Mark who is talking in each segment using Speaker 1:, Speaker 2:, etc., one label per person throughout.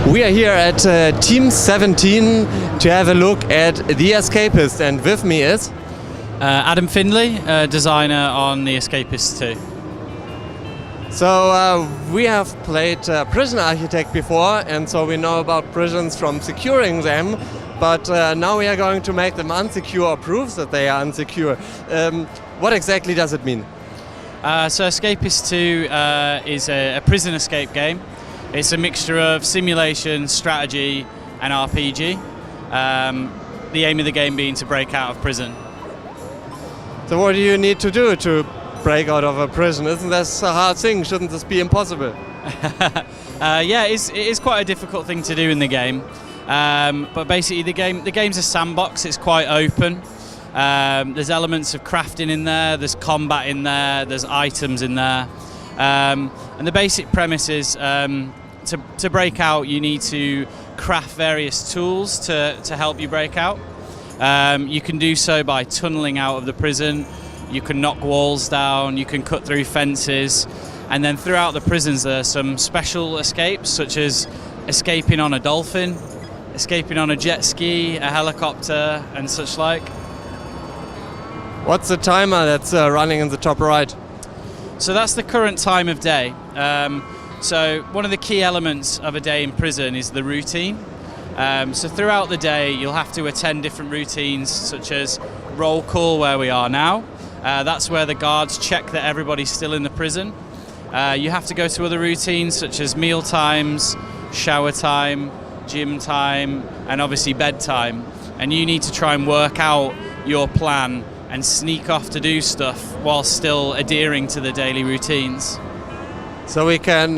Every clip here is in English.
Speaker 1: We are here at Team 17 to have a look at The Escapists, and with me is
Speaker 2: Adam Findlay, designer on The Escapists 2.
Speaker 1: So we have played Prison Architect before, and so we know about prisons from securing them, but now we are going to make them unsecure, or prove that they are unsecure. What exactly does it mean?
Speaker 2: So Escapists 2 is a prison escape game. It's a mixture of simulation, strategy and RPG. The aim of the game being to break out of prison.
Speaker 1: So what do you need to do to break out of a prison? Isn't this a hard thing? Shouldn't this be impossible?
Speaker 2: Yeah, it is quite a difficult thing to do in the game. But basically the game's a sandbox. It's quite open. There's elements of crafting in there, there's combat in there, there's items in there. And the basic premise is to break out you need to craft various tools to help you break out. You can do so by tunneling out of the prison, you can knock walls down, you can cut through fences, and then throughout the prisons there are some special escapes such as escaping on a dolphin, escaping on a jet ski, a helicopter and such like.
Speaker 1: What's the timer that's running in the top right?
Speaker 2: So that's the current time of day. So one of the key elements of a day in prison is the routine. So throughout the day you'll have to attend different routines such as roll call, where we are now. That's where the guards check that everybody's still in the prison. You have to go to other routines such as meal times, shower time, gym time and obviously bedtime. And you need to try and work out your plan and sneak off to do stuff while still adhering to the daily routines.
Speaker 1: So we can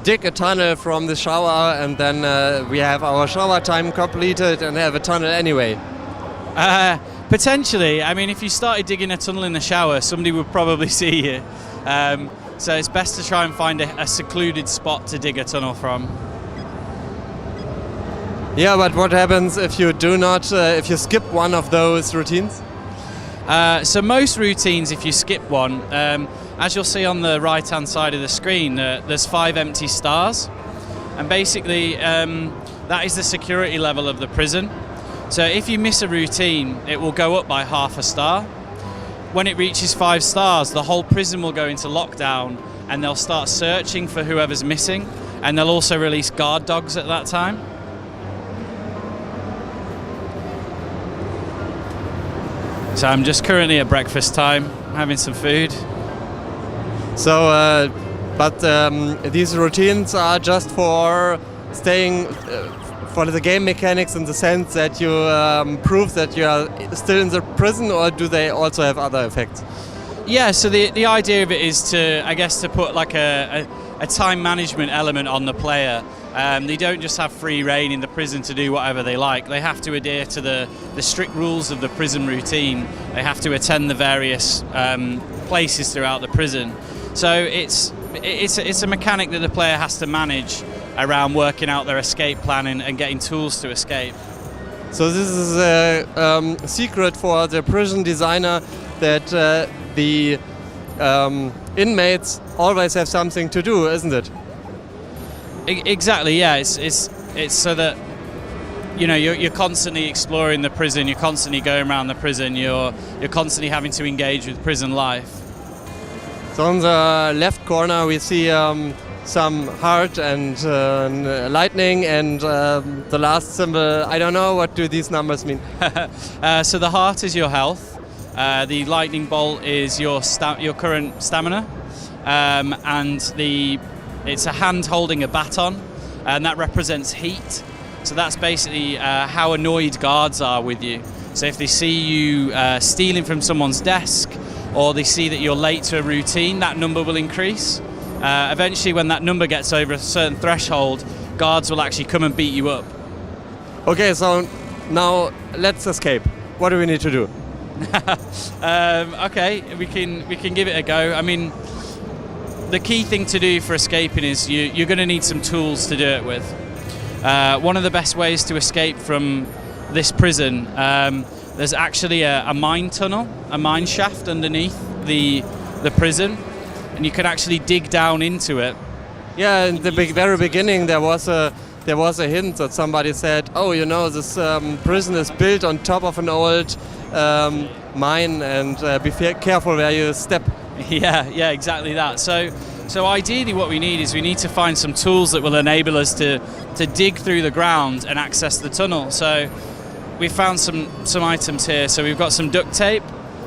Speaker 1: dig a tunnel from the shower, and then we have our shower time completed and have a tunnel anyway.
Speaker 2: Potentially. I mean, if you started digging a tunnel in the shower, somebody would probably see you. So it's best to try and find a secluded spot to dig a tunnel from.
Speaker 1: Yeah, but what happens if you do not, if you skip one of those routines?
Speaker 2: So most routines, if you skip one, as you'll see on the right-hand side of the screen, there's 5 empty stars. And basically, that is the security level of the prison. So if you miss a routine, it will go up by half a star. When it reaches 5 stars, the whole prison will go into lockdown and they'll start searching for whoever's missing. And they'll also release guard dogs at that time. So I'm just currently at breakfast time, having some food.
Speaker 1: So, but these routines are just for staying, for the game mechanics, in the sense that you prove that you are still in the prison, or do they also have other effects?
Speaker 2: Yeah, so the idea of it is to, I guess, to put like a time management element on the player. They don't just have free reign in the prison to do whatever they like. They have to adhere to the strict rules of the prison routine. They have to attend the various places throughout the prison. So it's a mechanic that the player has to manage around working out their escape plan and getting tools to escape.
Speaker 1: So this is a secret for the prison designer, that the inmates always have something to do, isn't it?
Speaker 2: Exactly, yeah. It's so that you're constantly exploring the prison. You're constantly going around the prison. You're constantly having to engage with prison life.
Speaker 1: So on the left corner we see some heart and lightning, and the last symbol, I don't know, what do these numbers mean?
Speaker 2: So the heart is your health. The lightning bolt is your current stamina, and it's a hand holding a baton, and that represents heat. So that's basically how annoyed guards are with you. So if they see you stealing from someone's desk, or they see that you're late to a routine, that number will increase. Eventually, when that number gets over a certain threshold, guards will actually come and beat you up.
Speaker 1: Okay, so now let's escape. What do we need to do?
Speaker 2: Okay, we can give it a go. I mean, the key thing to do for escaping is you're going to need some tools to do it with. One of the best ways to escape from this prison, there's actually a mine tunnel, a mine shaft underneath the prison, and you can actually dig down into it
Speaker 1: Yeah, in the very beginning there was a hint that somebody said, oh, you know, this prison is built on top of an old mine, and be careful where you step.
Speaker 2: Yeah, exactly that. So ideally what we need to find some tools that will enable us to dig through the ground and access the tunnel. So we found some items here. So we've got some duct tape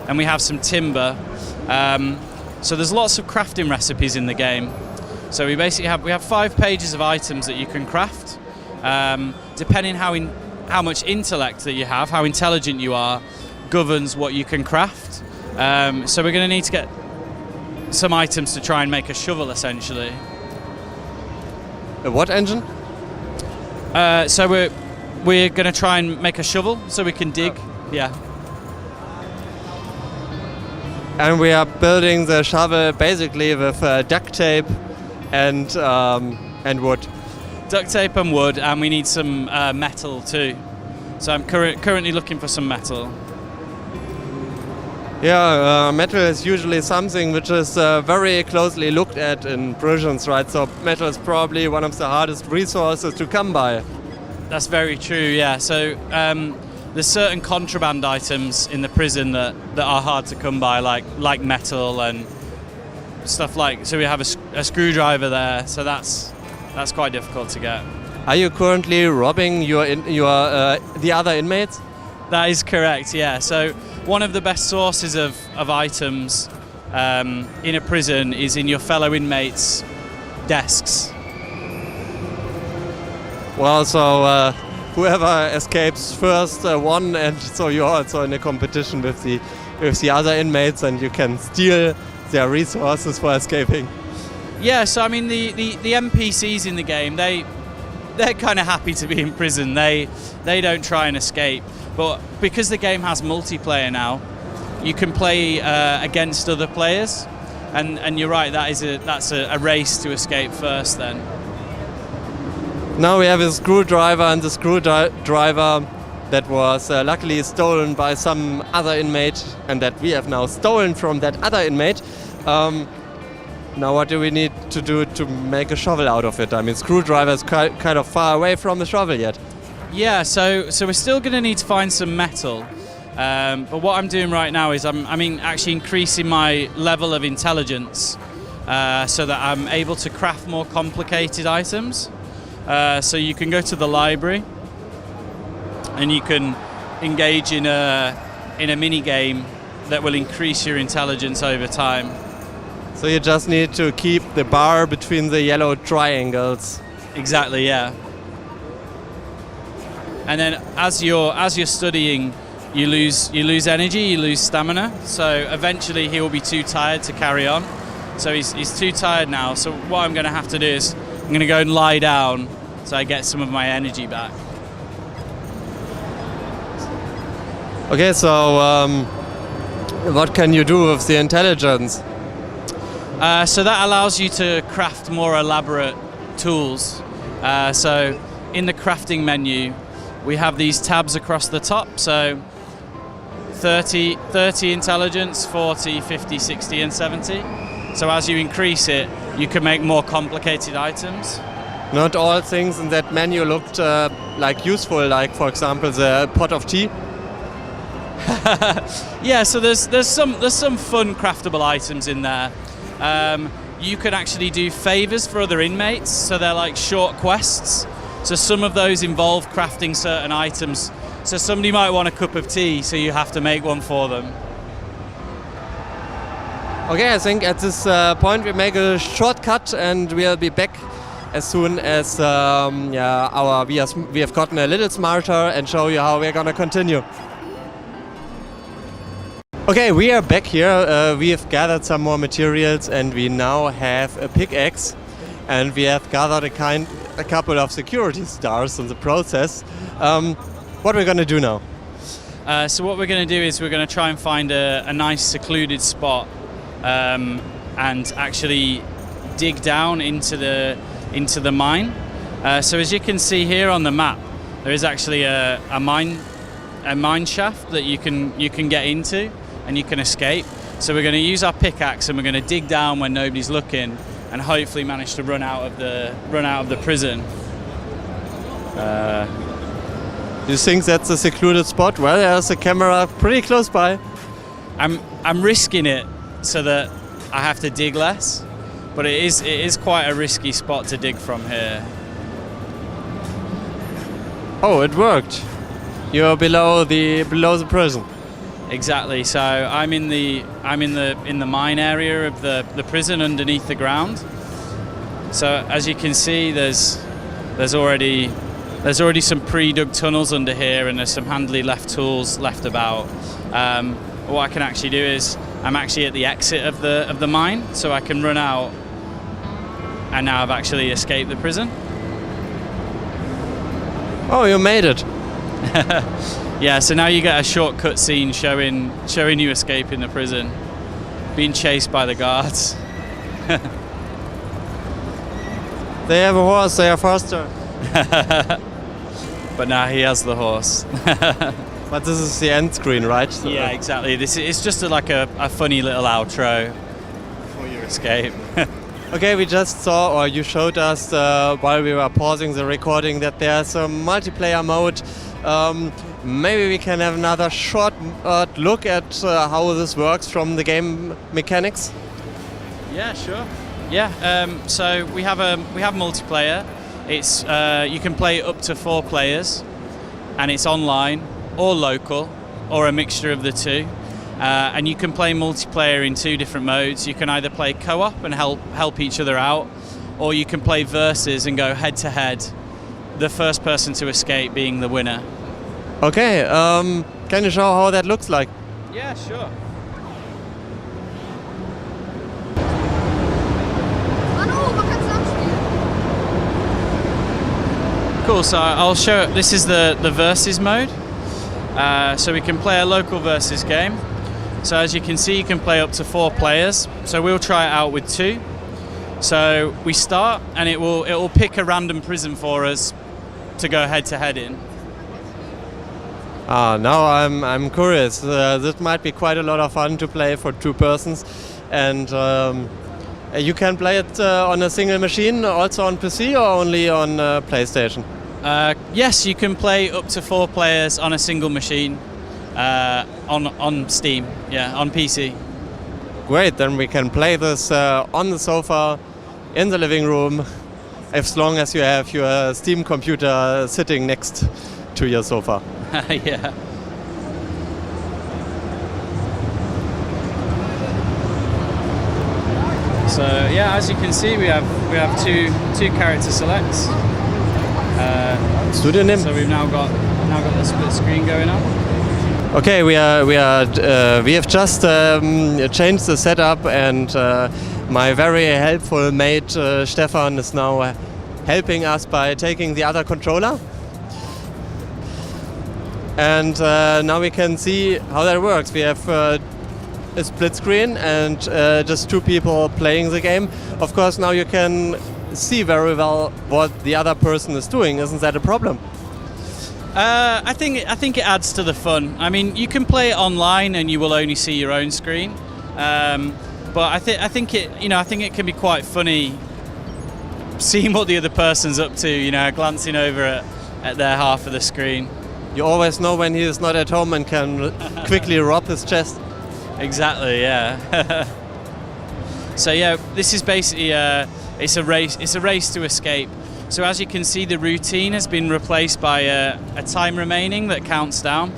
Speaker 2: and we have some timber. So there's lots of crafting recipes in the game. So we basically have 5 pages of items that you can craft. Depending how much intellect that you have, how intelligent you are, governs what you can craft. So we're going to need to get some items to try and make a shovel, essentially.
Speaker 1: A what engine?
Speaker 2: So we're going to try and make a shovel so we can dig. Oh. Yeah.
Speaker 1: And we are building the shovel basically with duct tape and wood.
Speaker 2: Duct tape and wood, and we need some metal too. So I'm currently looking for some metal.
Speaker 1: Yeah, metal is usually something which is very closely looked at in prisons, right? So metal is probably one of the hardest resources to come by.
Speaker 2: That's very true, yeah. So there's certain contraband items in the prison that are hard to come by, like metal and stuff like. So we have a screwdriver there, so that's quite difficult to get.
Speaker 1: Are you currently robbing the other inmates?
Speaker 2: That is correct, yeah. So one of the best sources of items in a prison is in your fellow inmates' desks.
Speaker 1: Well, so whoever escapes first won, and so you're also in a competition with the other inmates, and you can steal their resources for escaping.
Speaker 2: Yeah, so I mean the NPCs in the game, they're kind of happy to be in prison. They don't try and escape. But because the game has multiplayer now, you can play against other players, and you're right, that's a race to escape first then.
Speaker 1: Now we have a screwdriver, and the screwdriver that was luckily stolen by some other inmate, and that we have now stolen from that other inmate. Now what do we need to do to make a shovel out of it? I mean, screwdriver is kind of far away from the shovel yet.
Speaker 2: Yeah, so we're still going to need to find some metal. But what I'm doing right now is I'm actually increasing my level of intelligence so that I'm able to craft more complicated items. So you can go to the library and you can engage in a mini game that will increase your intelligence over time.
Speaker 1: So you just need to keep the bar between the yellow triangles.
Speaker 2: Exactly, yeah. And then as you're studying, you lose energy, you lose stamina. So eventually he will be too tired to carry on. So he's too tired now. So what I'm going to have to do is I'm going to go and lie down so I get some of my energy back.
Speaker 1: Okay, so what can you do with the intelligence?
Speaker 2: So that allows you to craft more elaborate tools. So in the crafting menu, we have these tabs across the top. So 30 intelligence, 40, 50, 60 and 70. So as you increase it, you can make more complicated items.
Speaker 1: Not all things in that menu looked like useful, like for example the pot of tea.
Speaker 2: Yeah, so there's some fun craftable items in there. You can actually do favors for other inmates, so they're like short quests. So some of those involve crafting certain items. So somebody might want a cup of tea, so you have to make one for them.
Speaker 1: Okay, I think at this point we make a shortcut, and we'll be back as soon as we have gotten a little smarter and show you how we're gonna continue. Okay, we are back here. We have gathered some more materials, and we now have a pickaxe, and we have gathered a couple of security stars in the process. What are we going to do now?
Speaker 2: So what we're going to do is we're going to try and find a nice secluded spot and actually dig down into the mine. So as you can see here on the map, there is actually a mine shaft that you can get into and you can escape. So we're going to use our pickaxe and we're going to dig down when nobody's looking, and hopefully manage to run out of the prison.
Speaker 1: You think that's a secluded spot? Well, there's a camera pretty close by.
Speaker 2: I'm risking it so that I have to dig less, but it is quite a risky spot to dig from here.
Speaker 1: Oh, it worked. You're below the prison.
Speaker 2: Exactly. So I'm in the mine area of the prison underneath the ground. So as you can see, there's already some pre-dug tunnels under here, and there's some handily left tools left about. What I can actually do is I'm actually at the exit of the mine, so I can run out, and now I've actually escaped the prison.
Speaker 1: Oh, you made it.
Speaker 2: Yeah, so now you get a short cut scene showing you escaping the prison, being chased by the guards.
Speaker 1: They have a horse, they are faster.
Speaker 2: But now he has the horse.
Speaker 1: But this is the end screen, right? So
Speaker 2: yeah, exactly. It's just like a funny little outro for your escape.
Speaker 1: Okay, we just saw, or you showed us while we were pausing the recording, that there's a multiplayer mode. Maybe we can have another short look at how this works from the game mechanics.
Speaker 2: Yeah, sure. Yeah, so we have multiplayer. It's you can play up to 4 players, and it's online or local or a mixture of the two. And you can play multiplayer in 2 different modes. You can either play co-op and help each other out, or you can play versus and go head to head, the first person to escape being the winner.
Speaker 1: Okay, can you show how that looks like?
Speaker 2: Yeah, sure. Cool, so I'll show, this is the versus mode. So we can play a local versus game. So as you can see, you can play up to 4 players. So we'll try it out with 2. So we start, and it will pick a random prison for us to go head to head in.
Speaker 1: Now I'm curious. This might be quite a lot of fun to play for 2 persons, and you can play it on a single machine, also on PC, or only on PlayStation?
Speaker 2: Yes, you can play up to 4 players on a single machine. On Steam, yeah, on PC.
Speaker 1: Great, then we can play this on the sofa, in the living room, as long as you have your Steam computer sitting next to your sofa.
Speaker 2: Yeah. So yeah, as you can see, we have two character selects.
Speaker 1: Studio name.
Speaker 2: So we've now got the split screen going on.
Speaker 1: Okay, we have just changed the setup, and my very helpful mate Stefan is now helping us by taking the other controller. And now we can see how that works. We have a split screen and just 2 people playing the game. Of course, now you can see very well what the other person is doing. Isn't that a problem?
Speaker 2: I think it adds to the fun. I mean, you can play it online and you will only see your own screen. But I think it can be quite funny seeing what the other person's up to. Glancing over at their half of the screen.
Speaker 1: You always know when he is not at home and can quickly rob his chest.
Speaker 2: Exactly, yeah. So yeah, this is basically it's a race to escape. So as you can see, the routine has been replaced by a time remaining that counts down,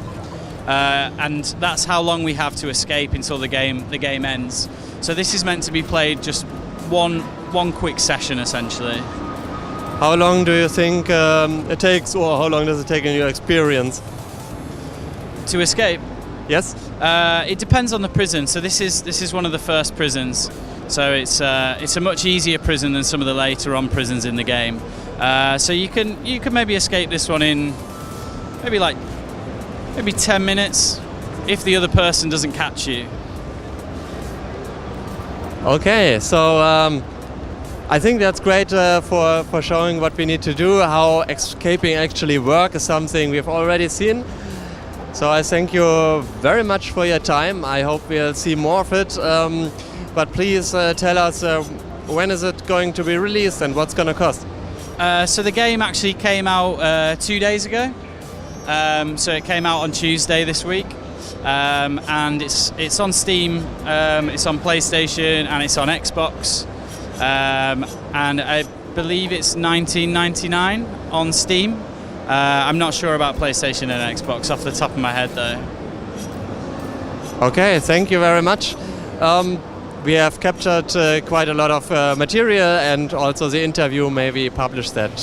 Speaker 2: and that's how long we have to escape until the game ends. So this is meant to be played just one quick session, essentially.
Speaker 1: How long do you think it takes, or how long does it take in your experience?
Speaker 2: To escape?
Speaker 1: Yes.
Speaker 2: It depends on the prison. So this is one of the first prisons. So it's a much easier prison than some of the later on prisons in the game. So you can maybe escape this one in maybe 10 minutes if the other person doesn't catch you.
Speaker 1: Okay, so I think that's great for showing what we need to do. How escaping actually works is something we've already seen. So I thank you very much for your time. I hope we'll see more of it. But please tell us when is it going to be released and what's going to cost?
Speaker 2: So the game actually came out 2 days ago. So it came out on Tuesday this week, and it's on Steam, it's on PlayStation, and it's on Xbox, and I believe it's $19.99 on Steam. I'm not sure about PlayStation and Xbox off the top of my head though.
Speaker 1: Okay, thank you very much. We have captured quite a lot of material, and also the interview, maybe publish that.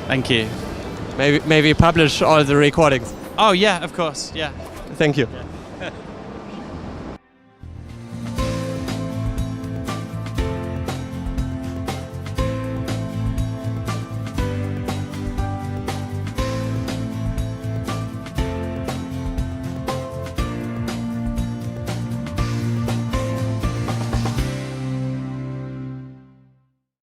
Speaker 2: Thank you.
Speaker 1: Maybe publish all the recordings.
Speaker 2: Oh yeah, of course, yeah.
Speaker 1: Thank you.
Speaker 2: Yeah.